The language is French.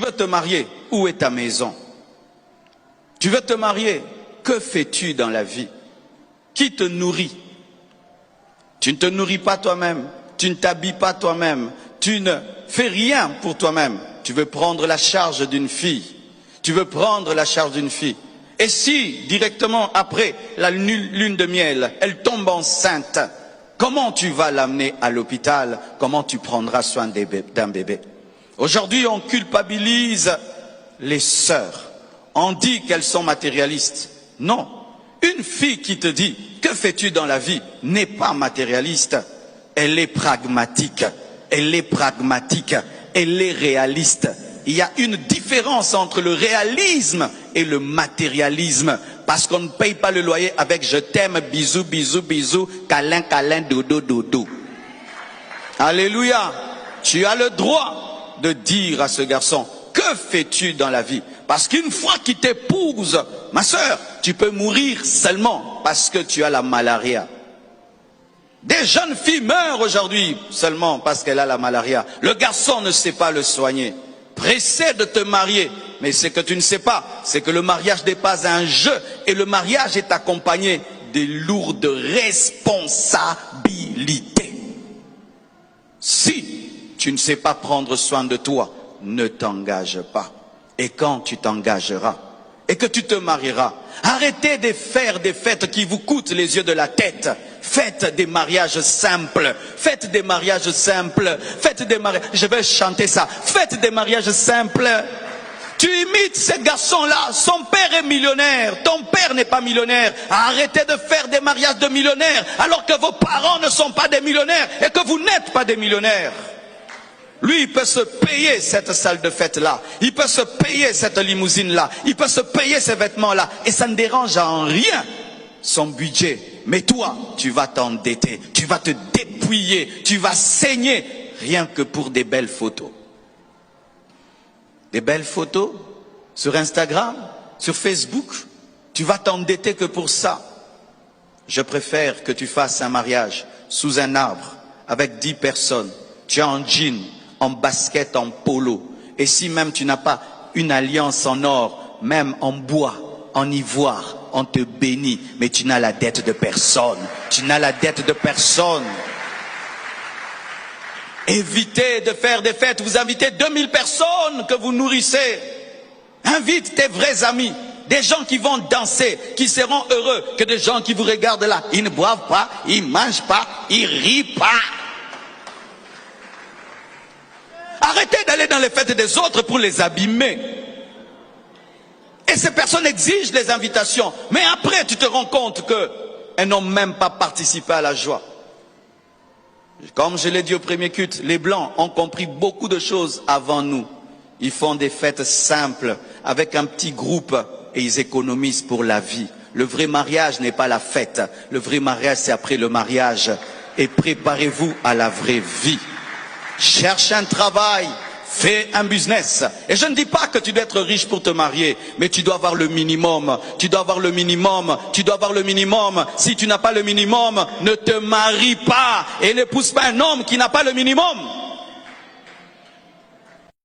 veux te marier, où est ta maison? Tu veux te marier, que fais-tu dans la vie? Qui te nourrit? Tu ne te nourris pas toi-même, tu ne t'habilles pas toi-même, tu ne fais rien pour toi-même. Tu veux prendre la charge d'une fille, tu veux prendre la charge d'une fille. Et si, directement après la lune de miel, elle tombe enceinte, comment tu vas l'amener à l'hôpital? Comment tu prendras soin d'un bébé? Aujourd'hui, on culpabilise les sœurs. On dit qu'elles sont matérialistes. Non. Une fille qui te dit « Que fais-tu dans la vie ?» n'est pas matérialiste. Elle est pragmatique. Elle est pragmatique. Elle est réaliste. Il y a une différence entre le réalisme et le matérialisme. Parce qu'on ne paye pas le loyer avec « Je t'aime, bisous, bisous, bisous, câlin, câlin, dodo, dodo ». Alléluia. Tu as le droit de dire à ce garçon « Que fais-tu dans la vie ?» Parce qu'une fois qu'il t'épouse, ma sœur, tu peux mourir seulement parce que tu as la malaria. Des jeunes filles meurent aujourd'hui seulement parce qu'elle a la malaria. Le garçon ne sait pas le soigner. Pressé de te marier. Mais ce que tu ne sais pas, c'est que le mariage n'est pas un jeu. Et le mariage est accompagné de lourdes responsabilités. Si tu ne sais pas prendre soin de toi, ne t'engage pas. Et quand tu t'engageras et que tu te marieras, arrêtez de faire des fêtes qui vous coûtent les yeux de la tête. Faites des mariages simples. Faites des mariages simples. Faites des mariages. Je vais chanter ça. Faites des mariages simples. Tu imites ces garçons-là. Son père est millionnaire. Ton père n'est pas millionnaire. Arrêtez de faire des mariages de millionnaires alors que vos parents ne sont pas des millionnaires et que vous n'êtes pas des millionnaires. Lui, il peut se payer cette salle de fête-là. Il peut se payer cette limousine-là. Il peut se payer ces vêtements-là. Et ça ne dérange en rien son budget. Mais toi, tu vas t'endetter. Tu vas te dépouiller. Tu vas saigner rien que pour des belles photos. Des belles photos sur Instagram, sur Facebook. Tu vas t'endetter que pour ça. Je préfère que tu fasses un mariage sous un arbre avec 10 personnes. Tu es en jean, en basket, en polo. Et si même tu n'as pas une alliance en or, même en bois, en ivoire, on te bénit. Mais tu n'as la dette de personne. Tu n'as la dette de personne. Évitez de faire des fêtes. Vous invitez 2000 personnes que vous nourrissez. Invite tes vrais amis. Des gens qui vont danser, qui seront heureux, que des gens qui vous regardent là. Ils ne boivent pas, ils ne mangent pas, ils rient pas. Arrêtez d'aller dans les fêtes des autres pour les abîmer. Et ces personnes exigent les invitations. Mais après, tu te rends compte qu'elles n'ont même pas participé à la joie. Comme je l'ai dit au premier culte, les Blancs ont compris beaucoup de choses avant nous. Ils font des fêtes simples, avec un petit groupe, et ils économisent pour la vie. Le vrai mariage n'est pas la fête. Le vrai mariage, c'est après le mariage. Et préparez-vous à la vraie vie. Cherche un travail, fais un business. Et je ne dis pas que tu dois être riche pour te marier, mais tu dois avoir le minimum. Tu dois avoir le minimum. Tu dois avoir le minimum. Si tu n'as pas le minimum, ne te marie pas et n'épouse pas un homme qui n'a pas le minimum.